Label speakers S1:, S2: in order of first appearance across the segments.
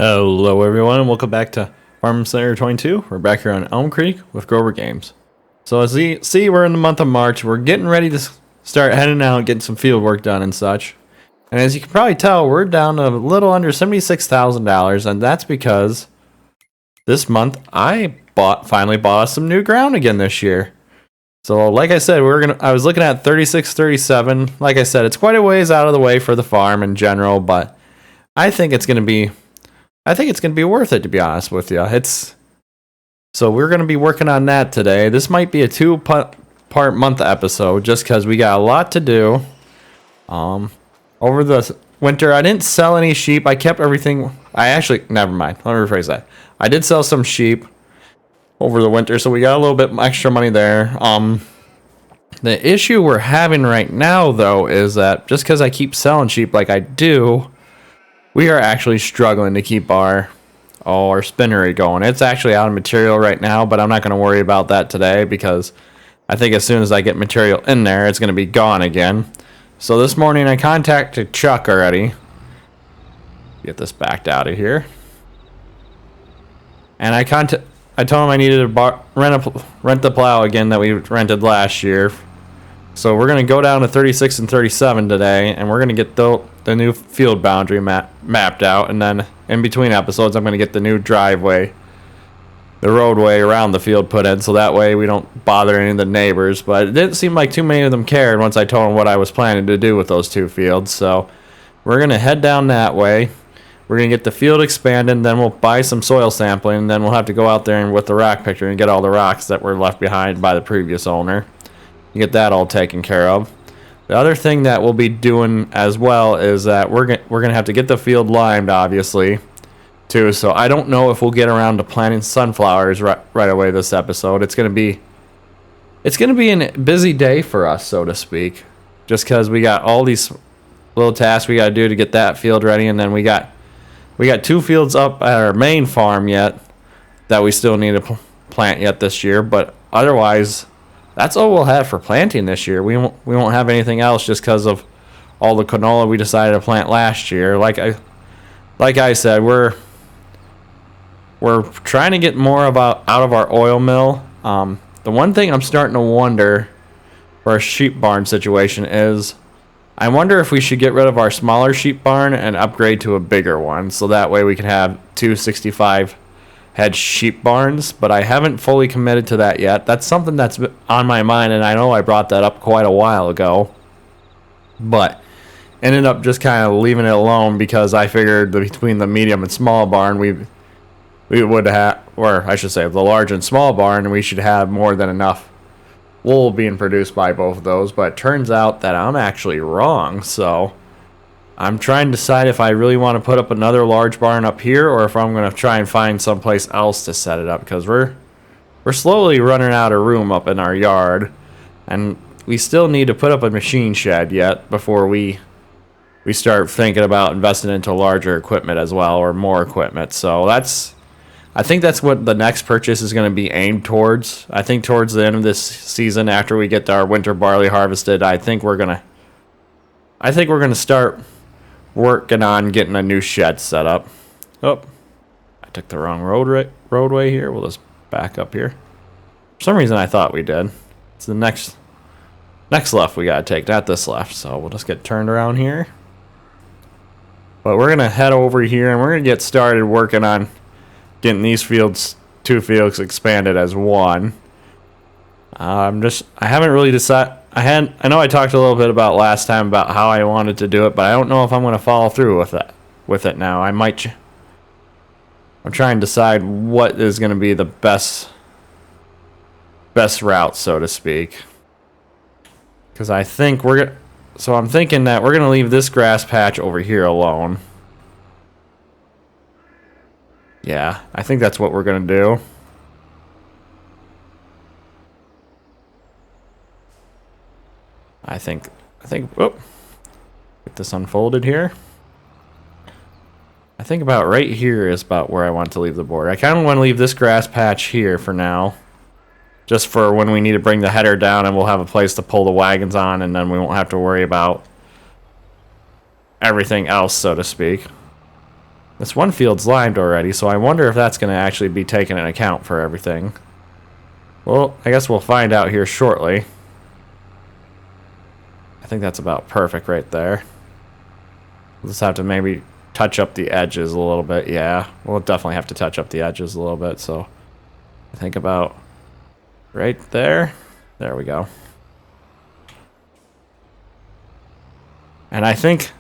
S1: Hello everyone and welcome back to Farm Simulator 22. We're back here on Elm Creek with Grober Games. So as you see, we're in the month of March. We're getting ready to start heading out and getting some field work done and such. And as you can probably tell, we're down to a little under $76,000, and that's because this month I finally bought us some new ground again this year. So like I said, I was looking at 36, 37. Like I said, it's quite a ways out of the way for the farm in general, but I think it's going to be worth it, to be honest with you. So we're going to be working on that today. This might be a two-part month episode just because we got a lot to do. Over the winter, I didn't sell any sheep. I kept everything. Never mind. Let me rephrase that. I did sell some sheep over the winter, so we got a little bit extra money there. The issue we're having right now, though, is that just because I keep selling sheep like I do, we are actually struggling to keep our spinnery going. It's actually out of material right now, but I'm not going to worry about that today because I think as soon as I get material in there, it's going to be gone again. So this morning I contacted Chuck already. Get this backed out of here. And I told him I needed to rent the plow again that we rented last year. So we're going to go down to 36 and 37 today, and we're going to get the new field boundary mapped out, and then in between episodes I'm going to get the new the roadway around the field put in, so that way we don't bother any of the neighbors. But it didn't seem like too many of them cared once I told them what I was planning to do with those two fields. So we're going to head down that way. We're going to get the field expanded, then we'll buy some soil sampling, and then we'll have to go out there and with the rock picker and get all the rocks that were left behind by the previous owner. Get that all taken care of. The other thing that we'll be doing as well is that we're gonna have to get the field limed, obviously, too. So I don't know if we'll get around to planting sunflowers right away this episode. It's gonna be a busy day for us, so to speak, just because we got all these little tasks we gotta do to get that field ready, and then we got two fields up at our main farm yet that we still need to plant yet this year. But otherwise, that's all we'll have for planting this year. We won't have anything else just because of all the canola we decided to plant last year. Like I said, we're trying to get more out of our oil mill. The one thing I'm starting to wonder for our sheep barn situation is I wonder if we should get rid of our smaller sheep barn and upgrade to a bigger one, so that way we can have 265 head sheep barns. But I haven't fully committed to that yet. That's something that's on my mind, and I know I brought that up quite a while ago, but ended up just kind of leaving it alone because I figured between the medium and small barn we would have, or I should say the large and small barn, we should have more than enough wool being produced by both of those. But it turns out that I'm actually wrong, so I'm trying to decide if I really want to put up another large barn up here or if I'm going to try and find someplace else to set it up, because we're slowly running out of room up in our yard, and we still need to put up a machine shed yet before we start thinking about investing into larger equipment as well, or more equipment. So I think that's what the next purchase is going to be aimed towards. I think towards the end of this season, after we get our winter barley harvested, I think we're going to start working on getting a new shed set up. Oh, I took the wrong roadway here. We'll just back up here. For some reason I thought we did. It's the next left we gotta take, not this left. So we'll just get turned around here. But we're gonna head over here and we're gonna get started working on getting these two fields expanded as one. I haven't really decided. I know I talked a little bit about last time about how I wanted to do it, but I don't know if I'm going to follow through with it now. I'm trying to decide what is going to be the best route, so to speak. Because I'm thinking that we're going to leave this grass patch over here alone. Yeah, I think that's what we're going to do. I think, whoop, get this unfolded here. I think about right here is about where I want to leave the border. I kind of want to leave this grass patch here for now, just for when we need to bring the header down and we'll have a place to pull the wagons on, and then we won't have to worry about everything else, so to speak. This one field's limed already, so I wonder if that's going to actually be taken into account for everything. Well, I guess we'll find out here shortly. I think that's about perfect right there. We'll just have to maybe touch up the edges a little bit. Yeah, we'll definitely have to touch up the edges a little bit. So I think about right there. There we go. And I think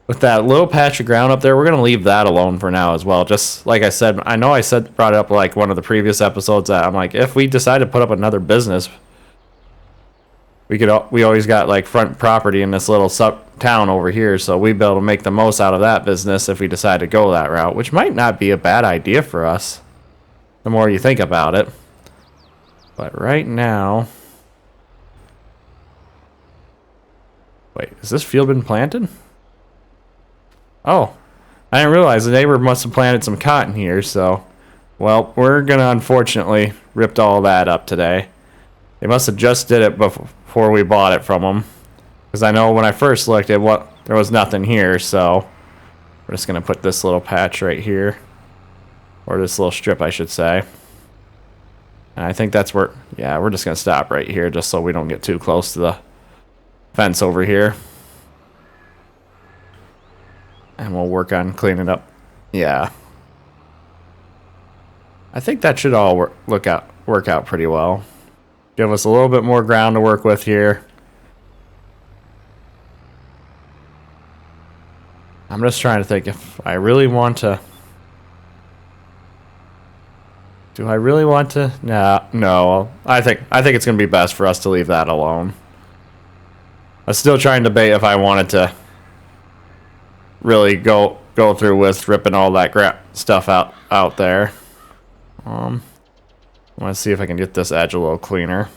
S1: with that little patch of ground up there, we're going to leave that alone for now as well. Just like I said, I know I brought it up like one of the previous episodes that I'm like, if we decide to put up another business, we always got like front property in this little town over here, so we'd be able to make the most out of that business if we decide to go that route, which might not be a bad idea for us the more you think about it. But right now, wait, has this field been planted? Oh, I didn't realize the neighbor must have planted some cotton here, so, well, we're gonna unfortunately rip all that up today. They must have just did it before we bought it from them, because I know when I first looked at there was nothing here, so we're just gonna put this little patch right here, or this little strip, I should say. And I think that's where, yeah, we're just gonna stop right here just so we don't get too close to the fence over here. And we'll work on cleaning up. Yeah. I think that should all work out pretty well. Give us a little bit more ground to work with here. I'm just trying to think if I really want to. Do I really want to? No. I think it's going to be best for us to leave that alone. I'm still trying to debate if I wanted to really go through with ripping all that stuff out there. I want to see if I can get this edge a little cleaner.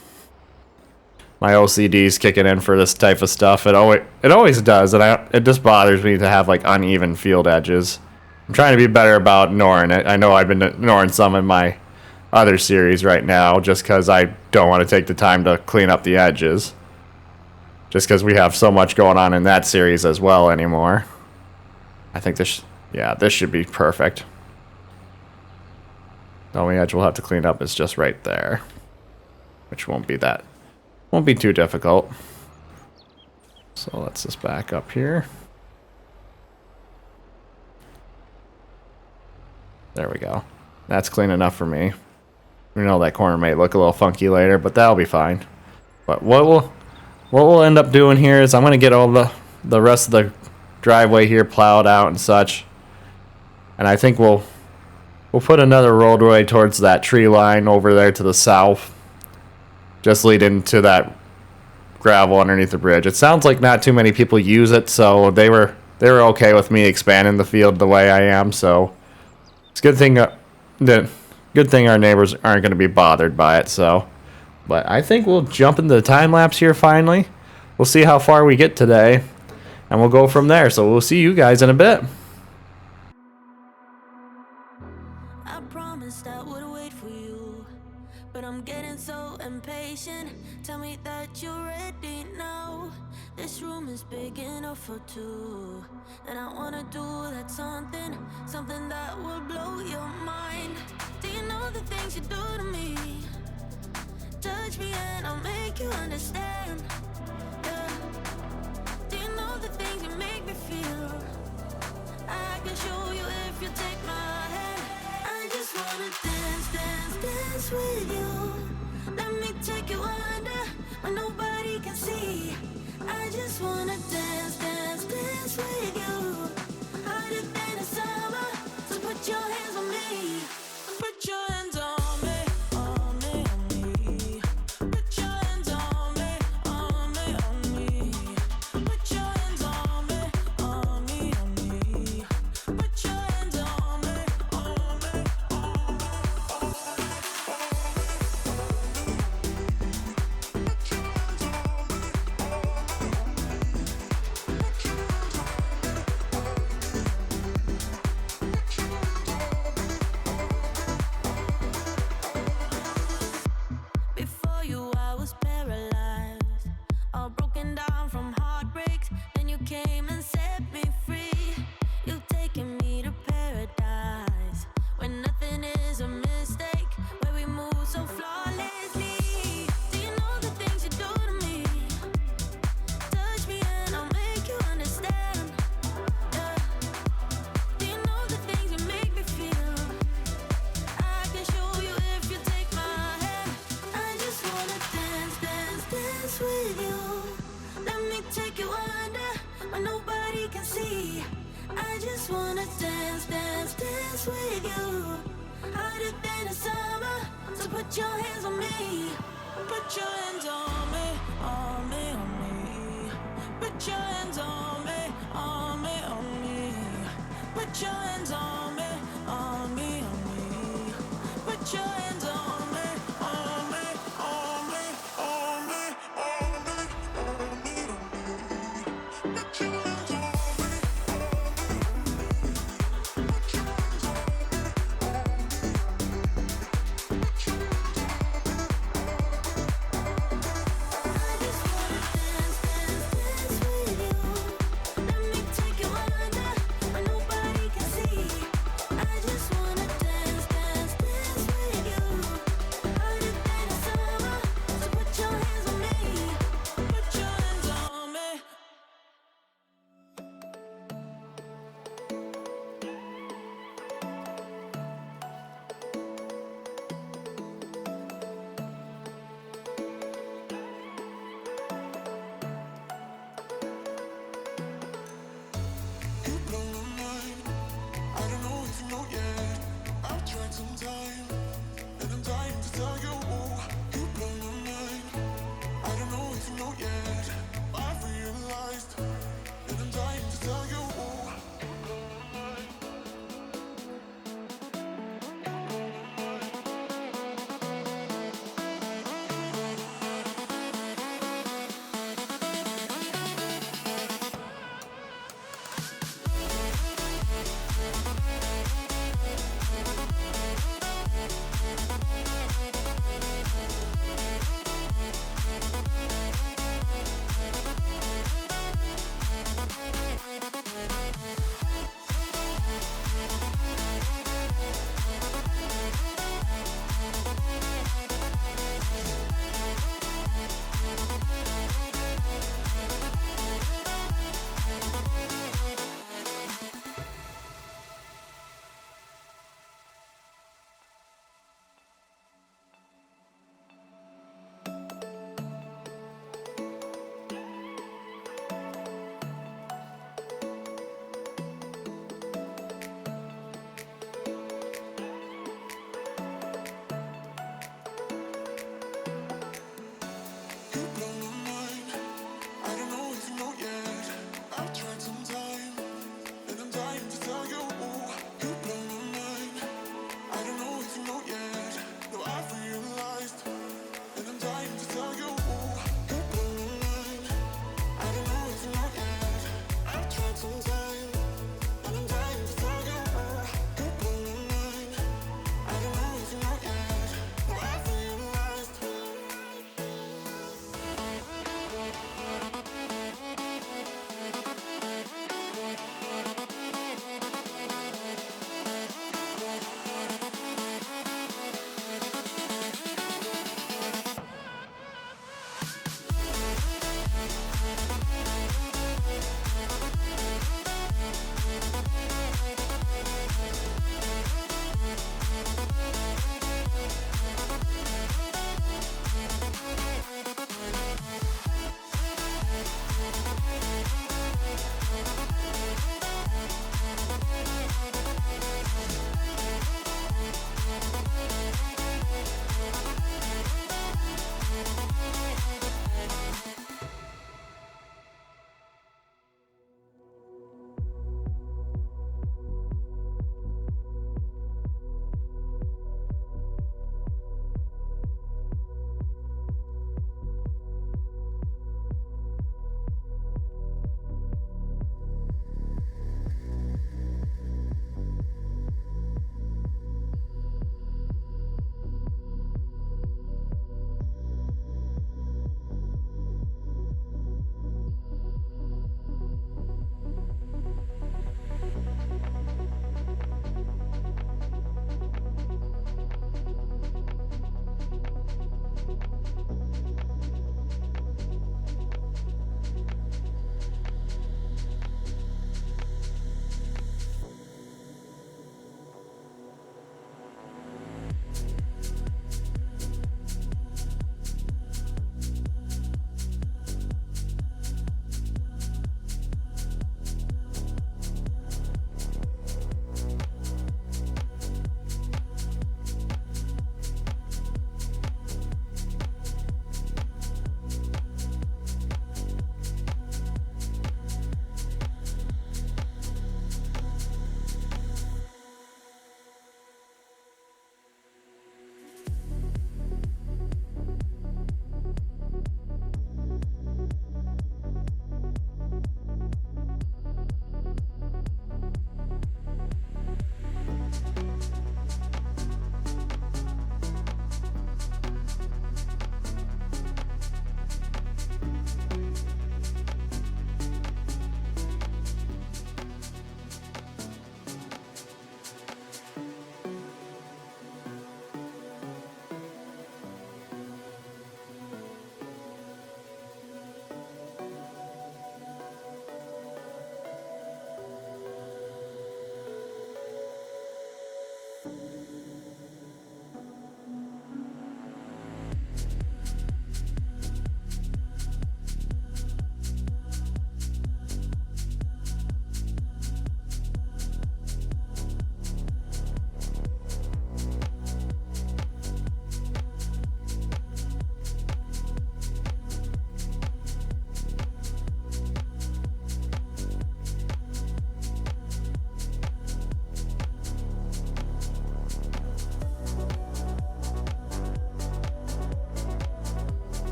S1: My OCD's kicking in for this type of stuff. It always does, and it just bothers me to have like uneven field edges. I'm trying to be better about ignoring it. I know I've been ignoring some in my other series right now just because I don't want to take the time to clean up the edges. Just because we have so much going on in that series as well anymore. I think this should be perfect. The only edge we'll have to clean up is just right there, which won't be too difficult. So let's just back up here. There we go. That's clean enough for me. We know that corner may look a little funky later, but that'll be fine. But what we'll end up doing here is I'm going to get all the rest of the driveway here plowed out and such. And I think we'll put another roadway towards that tree line over there to the south. Just leading to that gravel underneath the bridge. It sounds like not too many people use it, so they were okay with me expanding the field the way I am, so it's a good thing our neighbors aren't going to be bothered by it, so. But I think we'll jump into the time lapse here finally. We'll see how far we get today, and we'll go from there. So we'll see you guys in a bit.
S2: I promised I would wait for you, but I'm getting so impatient. Tell me that you're ready now. This room is big enough for two, and I wanna do that something that will blow your mind. Do you know the things you do to me? Touch me and I'll make you understand. Yeah. Do you know the things you make me feel? I can show you if you take my hand. I just wanna dance, dance, dance with you. Let me take you under where nobody can see. I just wanna dance, dance, dance with you. Hotter than the summer, so put your hands on me. Put your hands on me, on me, on me. Put your hands on me, on me, just wanna dance, dance, dance with you. Hotter than the summer, so put your hands on me. Put your hands on me, on me, on me. Put your hands on me, on me, on me. Put your hands on me, on me, on me. Put your hands on me, on me, on me, on me, on me, on me, on me. Put your hands on me, on me, on me. Put your hands on me, on me, on me. Put your hands on me, on me, on me. I just wanna dance, dance, dance with you. Let me take you under, where nobody can see. I just wanna dance, dance, dance with you.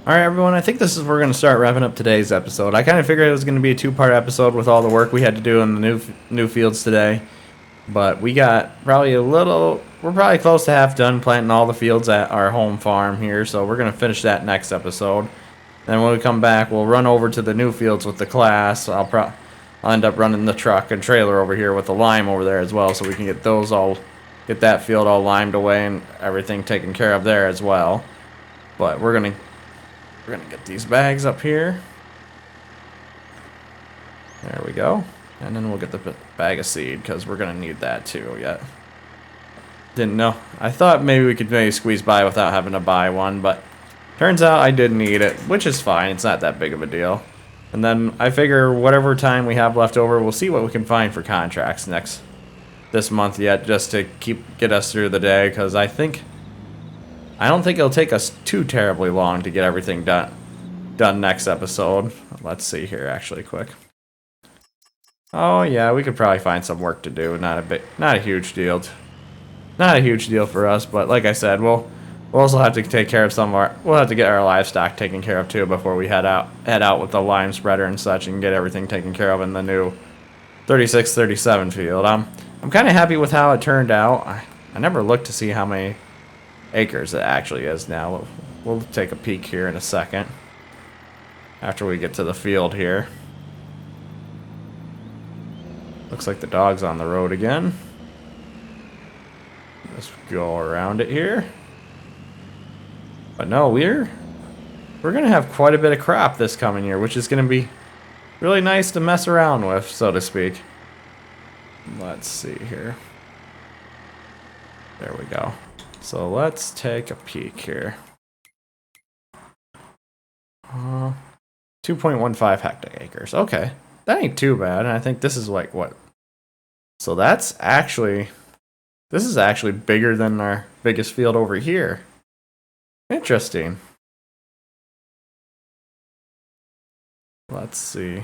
S1: All right, everyone. I think this is where we're going to start wrapping up today's episode. I kind of figured it was going to be a two-part episode with all the work we had to do in the new fields today, but we got probably we're probably close to half done planting all the fields at our home farm here, so we're going to finish that next episode. Then when we come back, we'll run over to the new fields with the class. I'll end up running the truck and trailer over here with the lime over there as well, so we can get that field all limed away and everything taken care of there as well. But we're gonna get these bags up here. There we go. And then we'll get the bag of seed because we're gonna need that too yet. Didn't know. I thought maybe we could squeeze by without having to buy one, but turns out I did need it, which is fine. It's not that big of a deal. And then I figure whatever time we have left over, we'll see what we can find for contracts this month yet, just to get us through the day, because I don't think it'll take us too terribly long to get everything done next episode. Let's see here actually quick. Oh yeah, we could probably find some work to do. Not a huge deal. Not a huge deal for us, but like I said, we'll also have to take care of we'll have to get our livestock taken care of too before we head out with the lime spreader and such and get everything taken care of in the new 36-37 field. I'm kind of happy with how it turned out. I never looked to see how many acres it actually is now. We'll take a peek here in a second after we get to the field here. Looks like the dog's on the road again. Let's go around it here. But no, we're gonna have quite a bit of crop this coming year, which is gonna be really nice to mess around with, so to speak. Let's see here. There we go. So let's take a peek here. 2.15 hectares. Okay, that ain't too bad. And I think this is like what? So this is actually bigger than our biggest field over here. Interesting. Let's see.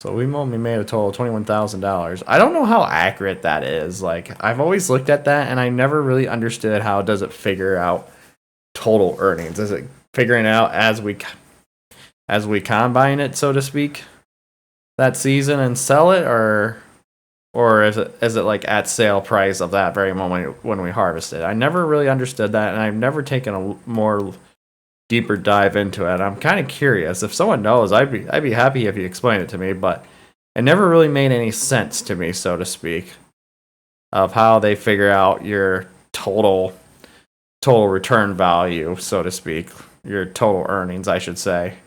S1: So we only made a total of $21,000. I don't know how accurate that is. Like, I've always looked at that and I never really understood how does it figure out total earnings. Is it figuring it out as we combine it, so to speak, that season and sell it, or is it like at sale price of that very moment when we harvest it? I never really understood that, and I've never taken a more deeper dive into it. I'm kind of curious. If someone knows, I'd be happy if you explain it to me, but it never really made any sense to me, so to speak, of how they figure out your total return value, so to speak, your total earnings, I should say.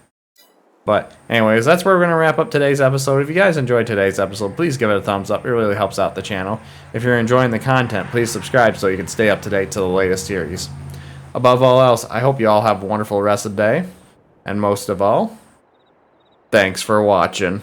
S1: But anyways, that's where we're going to wrap up today's episode. If you guys enjoyed today's episode, please give it a thumbs up. It really helps out the channel. If you're enjoying the content, please subscribe so you can stay up to date to the latest series. Above all else, I hope you all have a wonderful rest of the day. And most of all, thanks for watching.